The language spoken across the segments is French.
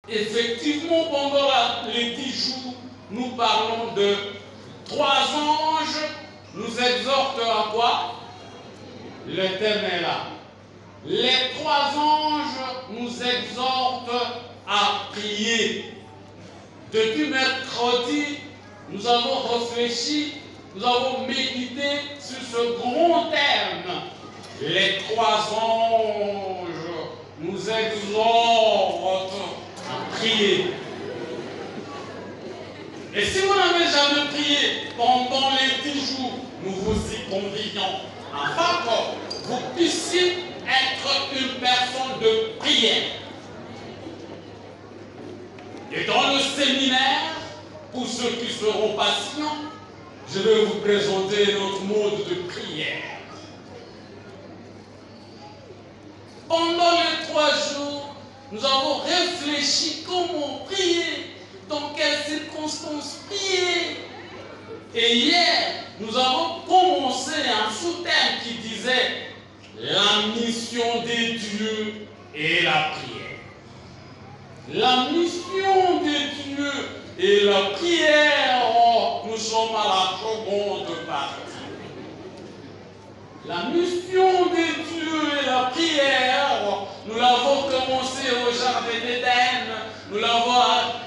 Effectivement, pendant les 10 jours, nous parlons de 3 anges, nous exhortent à quoi? Le thème est là. Les 3 anges nous exhortent à prier. Depuis mercredi, nous avons réfléchi, nous avons médité sur ce grand terme. Les 3 anges nous exhortent à prier. Et si vous n'avez jamais prié pendant les 10 jours, nous vous y convions afin que vous puissiez être une personne de prière. Et dans le séminaire, pour ceux qui seront patients, je vais vous présenter notre mode de prière. Pendant les 3 jours, nous avons réfléchi comment prier, dans quelles circonstances prier. Et hier, nous avons commencé un sous-thème qui disait la mission des dieux et la prière. La mission des dieux et la prière, nous sommes à la seconde partie. La mission des dieux et la prière, nous l'avons commencé au Jardin d'Éden, nous l'avons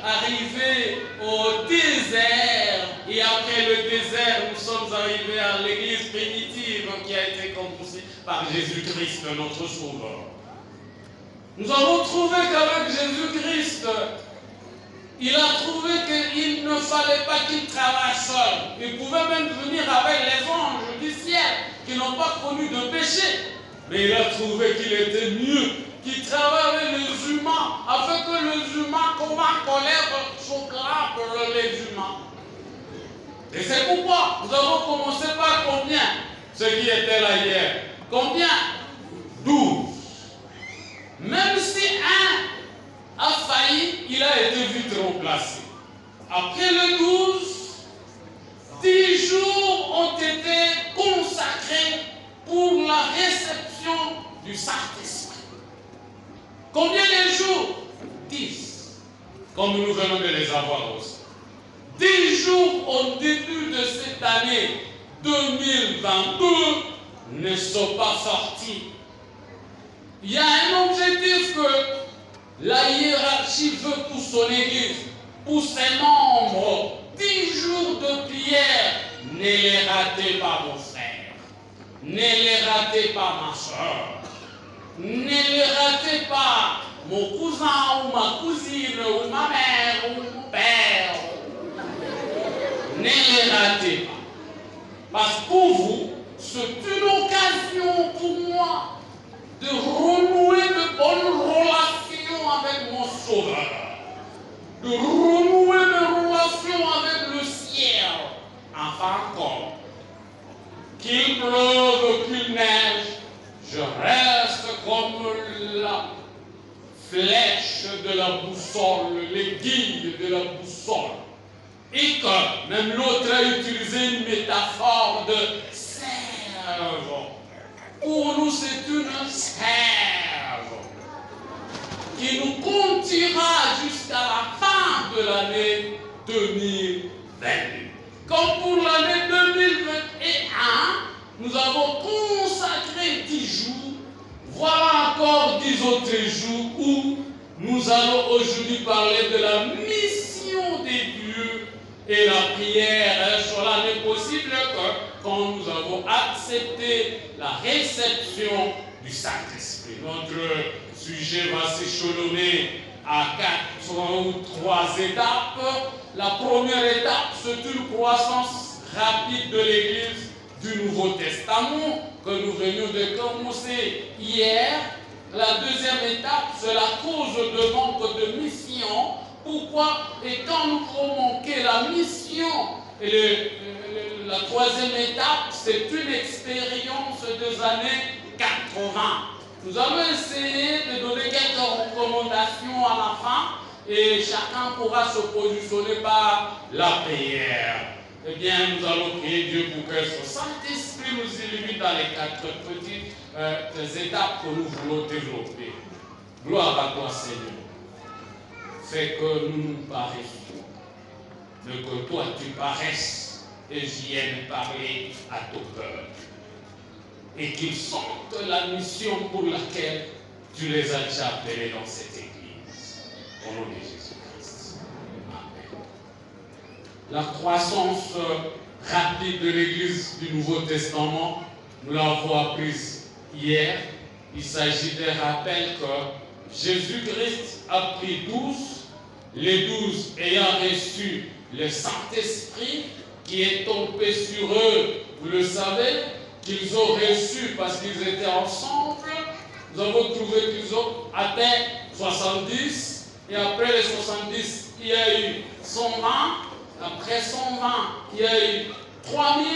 arrivé au désert, et après le désert, nous sommes arrivés à l'église primitive qui a été commencée par Jésus-Christ, notre Sauveur. Nous avons trouvé qu'avec Jésus-Christ, il a trouvé qu'il ne fallait pas qu'il travaille seul. Il pouvait même venir avec les anges du ciel qui n'ont pas connu de péché. Mais il a trouvé qu'il était mieux qu'il travaille avec les humains afin que les humains, comment connaître son grave les humains. Et c'est pourquoi nous avons commencé par combien? Ce qui était là hier. Combien? 12. Même si un a failli, il a été vite remplacé. Après le 12, 10 jours ont été consacrés pour la réception du Saint-Esprit. Combien de jours? 10. Comme nous venons de les avoir aussi. 10 jours au début de cette année 2022 ne sont pas sortis. Il y a un objectif que la hiérarchie veut pour son église, pour ses membres. 10 jours de prière, ne les ratez pas, mon frère. Ne les ratez pas, ma soeur. Ne les ratez pas, mon cousin ou ma cousine ou ma mère ou mon père. Ne les ratez pas. Parce que pour vous, c'est une occasion pour moi de renouer de bonnes relations avec mon Sauveur, de renouer des relations avec le ciel, afin qu'il pleuve, qu'il neige, je reste comme la flèche de la boussole, l'aiguille de la boussole. Et que même l'autre a utilisé une métaphore de cerf. Pour nous, c'est une serve qui nous conduira jusqu'à la fin de l'année 2022. Comme pour l'année 2021, nous avons consacré 10 jours. Voilà encore 10 autres jours où nous allons aujourd'hui parler de la mission des dieux et la prière. Cela n'est possible que quand nous avons accepté la réception du Saint-Esprit. Notre sujet va s'échelonner à 4 ou 3 étapes. La première étape, c'est une croissance rapide de l'Église du Nouveau Testament que nous venions de commencer hier. La deuxième étape, c'est la cause de manque de mission. Pourquoi? Et quand nous pouvons manquer la mission, et la troisième étape, c'est une expérience des années 80. Nous allons essayer de donner quelques recommandations à la fin et chacun pourra se positionner par la prière. Eh bien, nous allons prier Dieu pour que son Saint-Esprit nous illumine dans les 4 petites étapes que nous voulons développer. Gloire à toi, Seigneur. fait que nous nous paraissions, mais que toi tu paraisses et viennes parler à ton peuple. Et qu'ils sentent la mission pour laquelle tu les as déjà appelés dans cette église. Au nom de Jésus-Christ. Amen. La croissance rapide de l'église du Nouveau Testament, nous l'avons apprise hier. Il s'agit d'un rappel que Jésus-Christ a pris 12, les 12 ayant reçu le Saint-Esprit qui est tombé sur eux, vous le savez, qu'ils ont reçu parce qu'ils étaient ensemble. Nous avons trouvé qu'ils ont atteint 70, et après les 70, il y a eu 120, après 120, il y a eu 3000,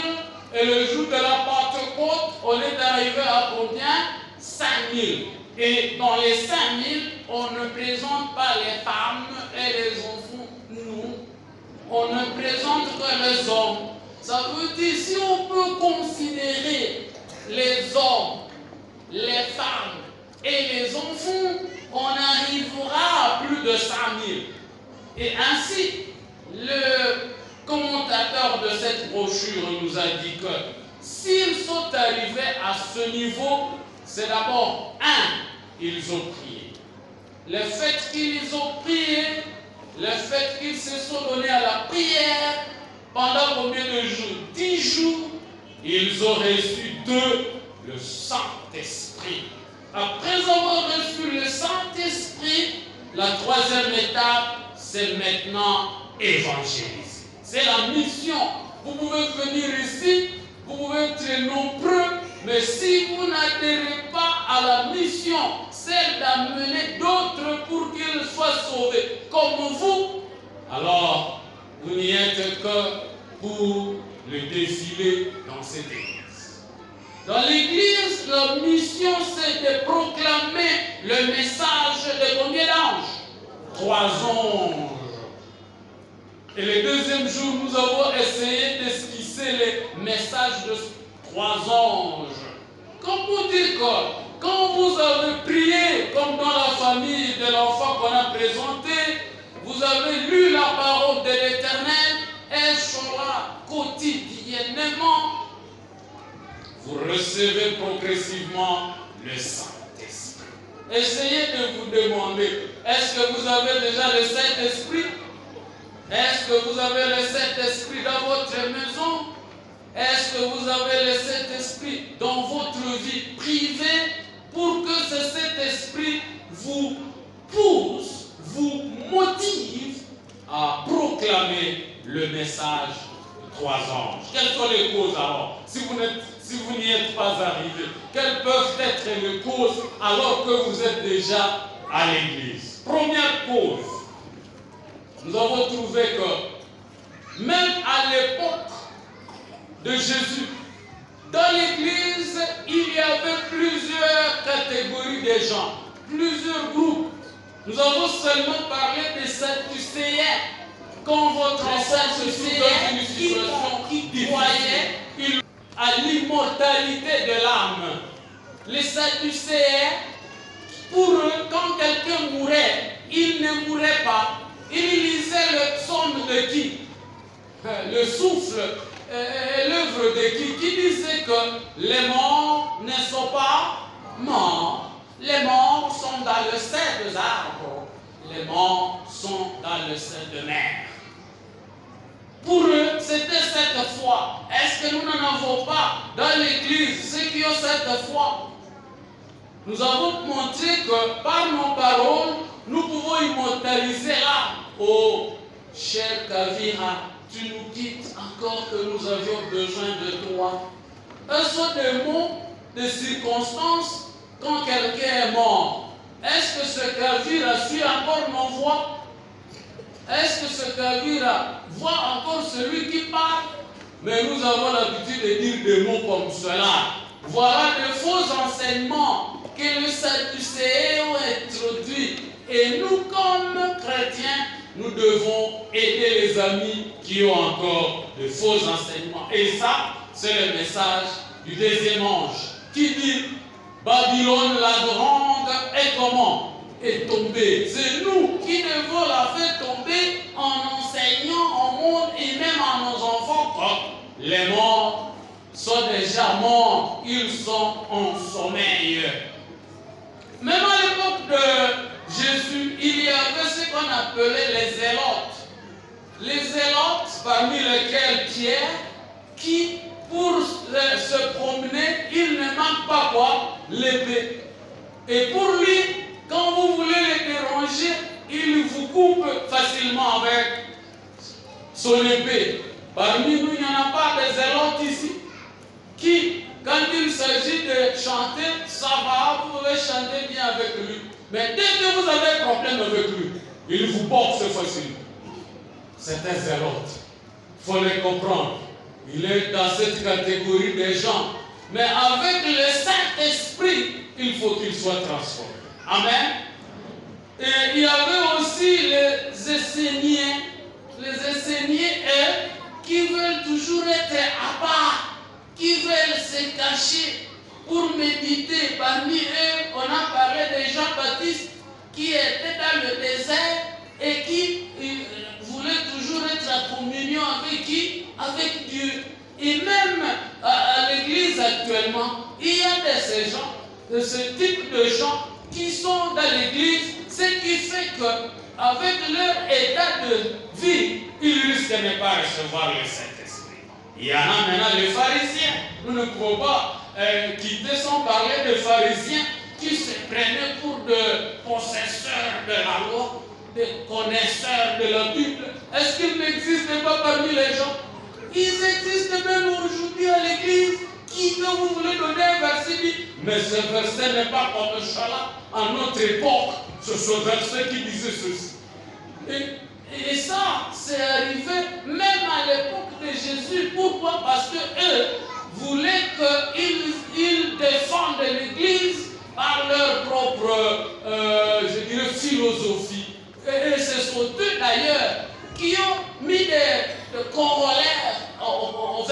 et le jour de la Pentecôte, on est arrivé à combien? 5000. Et dans les 5000, on ne présente pas les femmes et les enfants, nous. On ne présente que les hommes. Ça veut dire, si on peut considérer les hommes, les femmes et les enfants, on arrivera à plus de 5000. Et ainsi, le commentateur de cette brochure nous a dit que s'ils sont arrivés à ce niveau, c'est d'abord, ils ont prié. Le fait qu'ils ont prié, le fait qu'ils se sont donnés à la prière, pendant combien de jours? 10 jours, ils ont reçu le Saint-Esprit. Après avoir reçu le Saint-Esprit, la troisième étape, c'est maintenant évangéliser. C'est la mission. Vous pouvez venir ici, vous pouvez être nombreux, mais si vous n'adhérez pas à la mission, celle d'amener d'autres pour qu'ils soient sauvés comme vous, alors vous n'y êtes que pour le défilé dans cette église. Dans l'église, la mission c'est de proclamer le message de combien d'anges? 3 anges. Et le deuxième jour, nous avons essayé d'esquisser les messages de 3 anges. Comme pour dire que quand vous avez prié, comme dans la famille de l'enfant qu'on a présenté, vous avez lu la parole de l'Éternel, elle sera quotidiennement. Vous recevez progressivement le Saint-Esprit. Essayez de vous demander, est-ce que vous avez déjà le Saint-Esprit? Est-ce que vous avez le Saint-Esprit dans votre maison? Est-ce que vous avez le Saint-Esprit dans votre vie privée pour que ce Saint-Esprit vous pousse, vous motive à proclamer le message de 3 anges? Quelles sont les causes alors? Si vous n'y êtes pas arrivé, quelles peuvent être les causes alors que vous êtes déjà à l'église? Première cause, nous avons trouvé que même à l'époque de Jésus, dans l'église, il y avait plusieurs catégories de gens, plusieurs groupes. Nous avons seulement parlé des Sadducéens. Quand votre Sadducéen qui croyait à l'immortalité de l'âme. Les Sadducéens, pour eux, quand quelqu'un mourait, il ne mourait pas. Il lisait le psaume de qui? Le souffle, l'œuvre de qui disait que les morts ne sont pas morts. Les morts sont dans le sein des arbres. Les morts sont dans le sein de mer. Pour eux, c'était cette foi. Est-ce que nous n'en avons pas dans l'église ceux qui ont cette foi? Nous avons montré que par nos paroles, nous pouvons immortaliser l'âme. Oh, cher Kavira, tu nous quittes encore que nous avions besoin de toi. Ce sont des mots, des circonstances quand quelqu'un est mort. Est-ce que ce Kavira suit encore nos voix? Est-ce que ce Kavira voit encore celui qui parle? Mais nous avons l'habitude de dire des mots comme cela. Voilà de faux enseignements que les Sadducéens ont introduits. Et nous, comme chrétiens, nous devons aider les amis qui ont encore de faux enseignements. Et ça, c'est le message du deuxième ange qui dit Babylone la grande est comment? est tombée. C'est nous qui devons la faire tomber en enseignant au monde et même à nos enfants que les morts sont déjà morts, ils sont en sommeil. Même à l'époque de Jésus, il y avait ce qu'on appelait les zélotes. Les zélotes, parmi lesquels Pierre, qui pour se promener, il ne manque pas quoi? L'épée. Et pour lui, quand vous voulez les déranger, il vous coupe facilement avec son épée. Parmi nous, il n'y en a pas de zélotes ici qui, quand il s'agit de chanter, ça va, vous pouvez chanter bien avec lui. Mais dès que vous avez un problème avec lui, il vous boxe facilement. C'est un zélote. Il faut les comprendre. Il est dans cette catégorie des gens. Mais avec le Saint-Esprit, il faut qu'il soit transformé. Amen. Et il y avait aussi les Esséniens. Les Esséniens, eux, qui veulent toujours être à part, qui veulent se cacher pour méditer. Parmi eux, on a parlé de Jean-Baptiste qui était dans le désert et qui voulait toujours être en communion avec qui? Avec Dieu. Et même à l'église actuellement, il y a de ces gens, de ce type de gens qui sont dans l'église, ce qui fait qu'avec leur état de vie, ils risquent de ne pas recevoir le Saint-Esprit. Il y en a maintenant les pharisiens. Nous ne pouvons pas quitter sans parler des pharisiens qui se prenaient pour des possesseurs de la loi, des connaisseurs de la Bible. Est-ce qu'ils n'existent pas parmi les gens? Ils existent même aujourd'hui à l'église. Qui que vous voulez donner un verset dit, mais ce verset n'est pas comme ça là. À notre époque, c'est ce verset qui disait ceci. Et ça, c'est arrivé même à l'époque de Jésus. Pourquoi? Parce que eux voulaient qu'ils défendent l'église par leur propre, je dirais, philosophie. Et ce sont eux d'ailleurs qui ont mis des corollaires au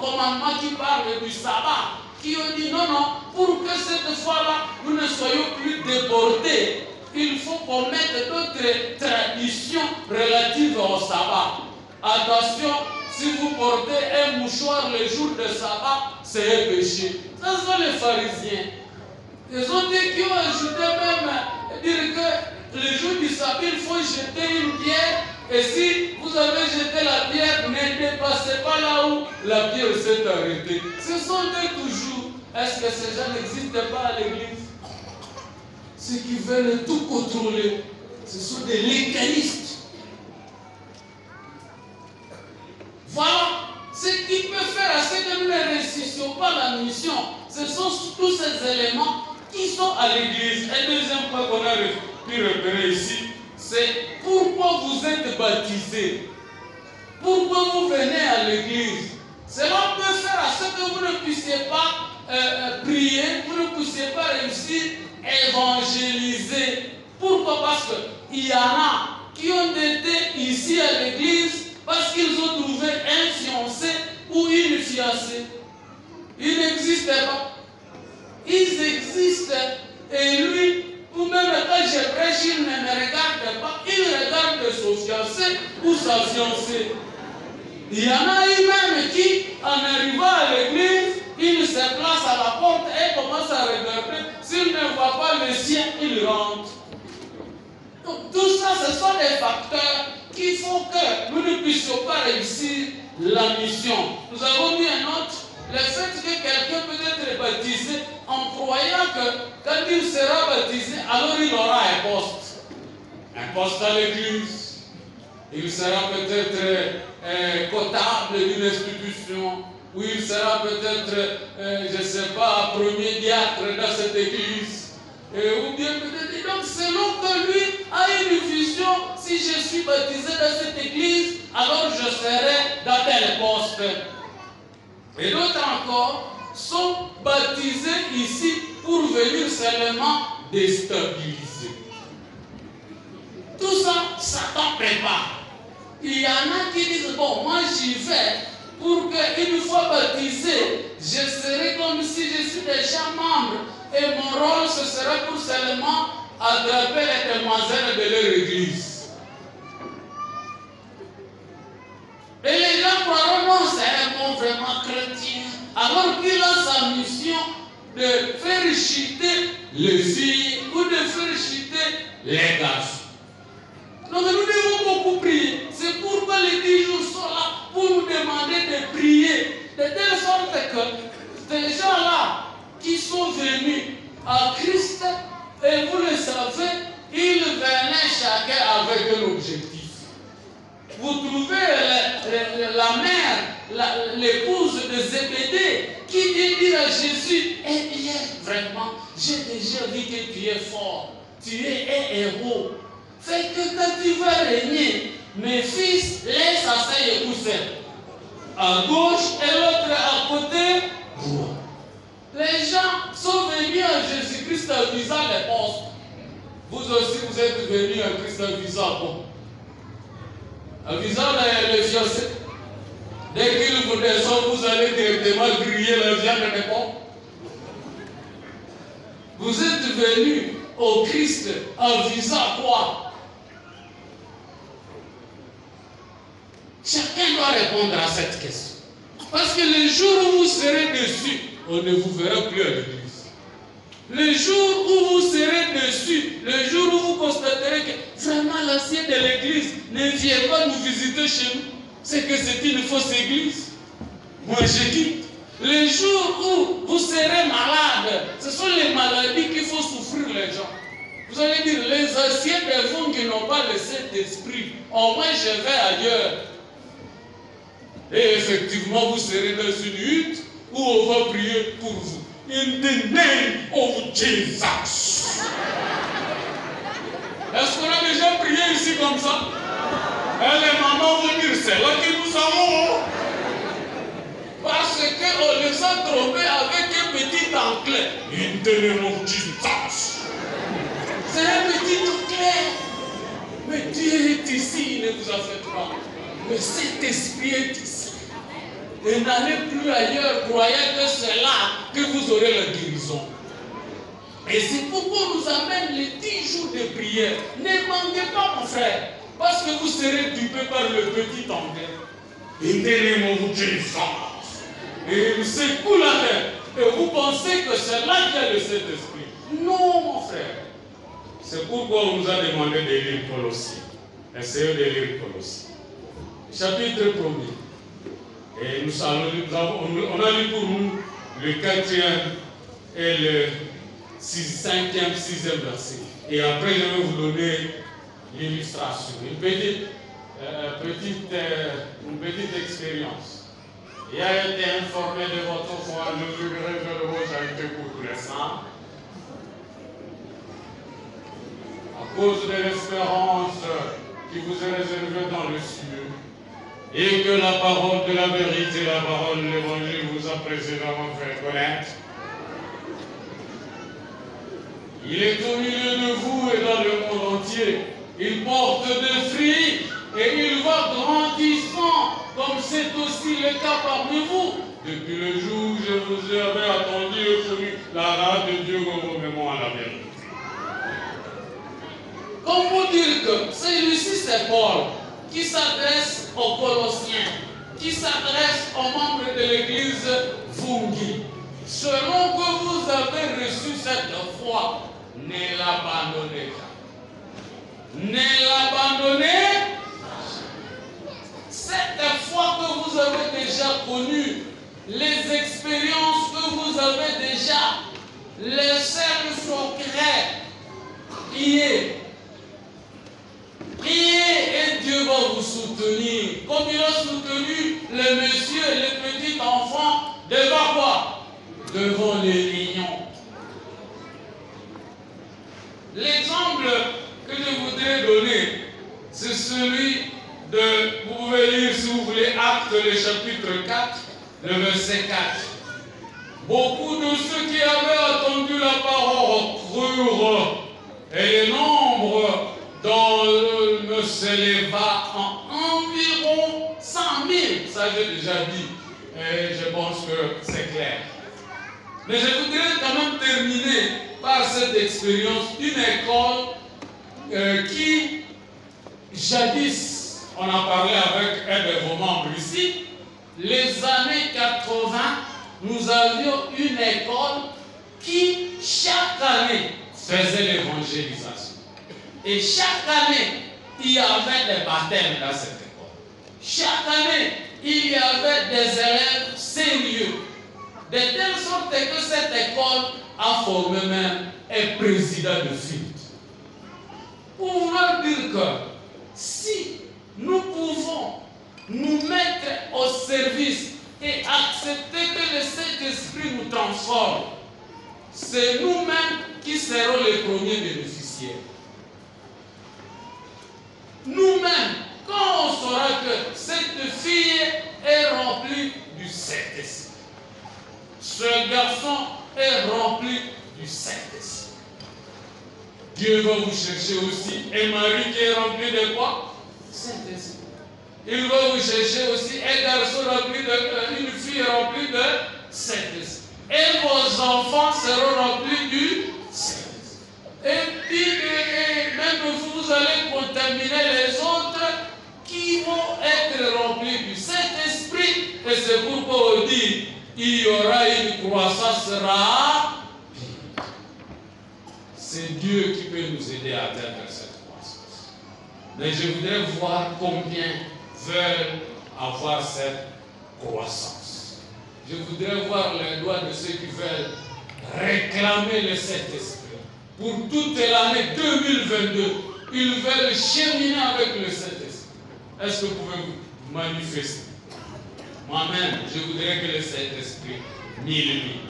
commandement qui parle du sabbat, qui ont dit non, non, pour que cette fois-là, nous ne soyons plus débordés, il faut qu'on mette d'autres traditions relatives au sabbat. Attention, si vous portez un mouchoir le jour de sabbat, c'est un péché. Ce sont les pharisiens. Les autres qui ont ajouté même dire que le jour du sabbat, il faut jeter une pierre. Et si vous avez jeté la pierre, ne dépassez pas là où la pierre s'est arrêtée. Ce sont eux toujours. Est-ce que ces gens n'existent pas à l'église? Ceux qui veulent tout contrôler, ce sont des légalistes. Voilà ce qui peut faire à ce que nous ne réussissions pas la mission. Ce sont tous ces éléments qui sont à l'église. Un deuxième point qu'on a pu repérer ici, c'est pourquoi vous êtes baptisés. Pourquoi vous venez à l'église. Cela peut faire à ce que vous ne puissiez pas prier, vous ne puissiez pas réussir à évangéliser. Pourquoi? Parce qu'il y en a qui ont été ici à l'église parce qu'ils ont trouvé un fiancé ou une fiancée. Ils n'existent pas. Ils existent. Et lui, ou même quand je prêche, il ne me regarde pas. Il regarde son fiancé ou sa fiancée. Il y en a même qui, en arrivant à l'église, il se place à la porte et commence à regarder. S'il ne voit pas le sien, il rentre. Donc tout ça, ce sont des facteurs qui font que nous ne puissions pas réussir la mission. Nous avons mis un autre, le fait que quelqu'un peut être baptisé en croyant que quand il sera baptisé, alors il aura un poste. Un poste à l'église. Il sera peut-être comptable d'une institution, ou il sera peut-être, je ne sais pas, premier diacre dans cette église. Ou bien peut-être, donc selon que lui a une vision, si je suis baptisé dans cette église, alors je serai dans tel poste. Et d'autres encore sont baptisés ici pour venir seulement déstabiliser. Tout ça, Satan prépare. Il y en a qui disent, bon, moi j'y vais pour qu'une fois baptisé, je serai comme si je suis déjà membre. Et mon rôle, ce sera pour seulement attraper les demoiselles de leur église. Et les gens croiront, non, c'est un bon vraiment chrétien. Alors qu'il a sa mission de faire chuter les filles ou de faire chuter les garçons. Donc nous devons beaucoup prier. C'est pourquoi les 10 jours sont là pour nous demander de prier. De telle sorte que ces gens-là qui sont venus à Christ, et vous le savez, ils venaient chacun avec un objectif. Vous trouvez la mère, l'épouse de Zébédée, qui dit à Jésus, eh bien, vraiment, j'ai déjà vu que tu es fort, tu es un héros. Fait que quand tu vas régner, mes fils, laisse s'asseoir où c'est. À gauche et l'autre à côté, droit. Les gens sont venus à Jésus-Christ en visant les postes. Vous aussi, vous êtes venus à Christ en visant quoi? En visant les fiancés. Dès qu'ils vous descendent, vous allez directement griller la viande des porcs. Vous êtes venus au Christ en visant quoi? Chacun doit répondre à cette question. Parce que le jour où vous serez dessus, on ne vous verra plus à l'église. Le jour où vous serez dessus, le jour où vous constaterez que vraiment l'ancien de l'église ne vient pas nous visiter chez nous, c'est que c'est une fausse église. Moi je quitte. Le jour où vous serez malade, ce sont les maladies qu'il faut souffrir les gens. Vous allez dire, les anciens démons qui n'ont pas le Saint-Esprit, au moins je vais ailleurs. Et effectivement, vous serez dans une hutte où on va prier pour vous. In the name of Jesus. Est-ce qu'on a déjà prié ici comme ça? Et les mamans vont dire, c'est là que nous avons. Parce qu'on les a trompés avec un petit enclin. In the name of Jesus. C'est un petit enclin. Mais Dieu est ici, il ne vous a fait pas. Le Saint-Esprit est ici. Et n'allez plus ailleurs, croyez que c'est là que vous aurez la guérison. Et c'est pourquoi on nous amène les 10 jours de prière. Ne manquez pas, mon frère, parce que vous serez dupé par le petit anglais. In the name of Jesus. Et il secoue la tête. Et vous pensez que c'est là qu'il y a le Saint-Esprit. Non, mon frère. C'est pourquoi on nous a demandé de lire Colossiens. Essayez de lire Colossiens. Chapitre 1er. Et on a lu pour nous le 4e et le 5e, 6e verset. Et après, je vais vous donner l'illustration. Une petite expérience. Il a été informé de votre foi, je jurerai de vos charité pour tous les saints. À cause de l'espérance qui vous est réservée dans le ciel. Et que la parole de la vérité, la parole de l'évangile vous a précédemment fait connaître. Il est au milieu de vous et dans le monde entier. Il porte des fruits et il va grandissant, comme c'est aussi le cas parmi vous. Depuis le jour où je vous avais attendu et connu la grâce de Dieu conformément à la vérité. Comme vous dire que celui-ci c'est Paul, qui s'adresse aux Colossiens, qui s'adresse aux membres de l'église Vungi. Selon que vous avez reçu cette foi, ne l'abandonnez pas. Ne l'abandonnez pas. Cette foi que vous avez déjà connue, les expériences que vous avez déjà, les cercles secrets, priez. Priez et Dieu va vous soutenir. Comme il a soutenu le monsieur et le petit enfant devant quoi? Devant les lions. L'exemple que je voudrais donner, c'est celui de, vous pouvez lire si vous voulez, Actes le chapitre 4, le verset 4. Beaucoup de ceux qui avaient attendu la parole crurent, et le nombre dont s'éleva en environ 100 000. Ça, j'ai déjà dit. Et je pense que c'est clair. Mais je voudrais quand même terminer par cette expérience une école qui, jadis, on a parlé avec un de vos membres ici, les années 80, nous avions une école qui, chaque année, faisait l'évangélisation. Et chaque année, il y avait des baptêmes dans cette école. Chaque année, il y avait des élèves sérieux. De telle sorte que cette école a formé même un président de culte. Pour vouloir dire que si nous pouvons nous mettre au service et accepter que le Saint-Esprit nous transforme, c'est nous-mêmes qui serons les premiers bénéficiaires. Nous-mêmes, quand on saura que cette fille est remplie du Saint-Esprit, ce garçon est rempli du Saint-Esprit, Dieu va vous chercher aussi un mari qui est rempli de quoi? Saint-Esprit. Il va vous chercher aussi un garçon rempli de, une fille remplie de Saint-Esprit. Et vos enfants seront remplis du Saint-Esprit. Et puis, même vous allez contaminer les autres qui vont être remplis du Saint-Esprit. Et c'est pourquoi on dit, il y aura une croissance rapide. C'est Dieu qui peut nous aider à atteindre cette croissance. Mais je voudrais voir combien veulent avoir cette croissance. Je voudrais voir les doigts de ceux qui veulent réclamer le Saint-Esprit. Pour toute l'année 2022, ils veulent cheminer avec le Saint-Esprit. Est-ce que vous pouvez vous manifester? Moi-même, je voudrais que le Saint-Esprit m'illumine.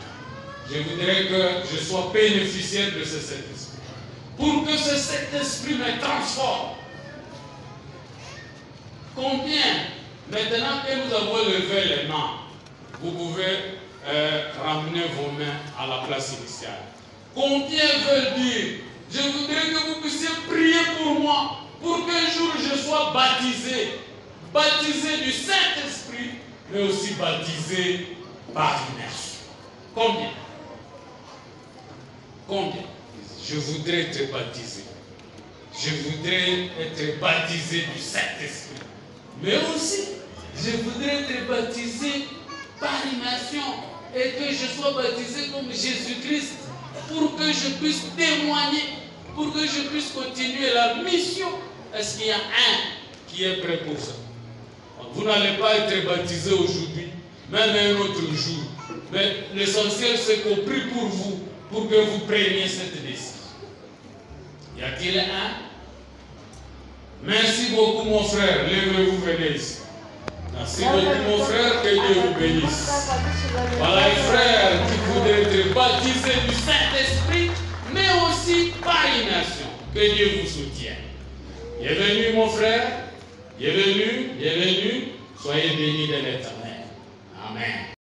Je voudrais que je sois bénéficiaire de ce Saint-Esprit. Pour que ce Saint-Esprit me transforme. Combien, maintenant que nous avons levé les mains, vous pouvez ramener vos mains à la place initiale. Combien veulent dire, je voudrais que vous puissiez prier pour moi, pour qu'un jour je sois baptisé, baptisé du Saint-Esprit, mais aussi baptisé par immersion. Combien? Combien? Je voudrais être baptisé. Je voudrais être baptisé du Saint-Esprit. Mais aussi, je voudrais être baptisé par immersion et que je sois baptisé comme Jésus-Christ pour que je puisse témoigner, pour que je puisse continuer la mission. Est-ce qu'il y a un qui est prêt pour ça? Vous n'allez pas être baptisé aujourd'hui, même un autre jour. Mais l'essentiel, c'est qu'on prie pour vous, pour que vous preniez cette décision. Y a-t-il un? Merci beaucoup, mon frère. Levez-vous, venez ici. Merci beaucoup, mon frère. Que Dieu vous bénisse. Voilà un frère qui voudrait être baptisé du Saint-Esprit, mais aussi par immersion. Que Dieu vous soutienne. Bienvenue, mon frère. Bienvenue, bienvenue. Soyez bénis de l'Éternel. Amen.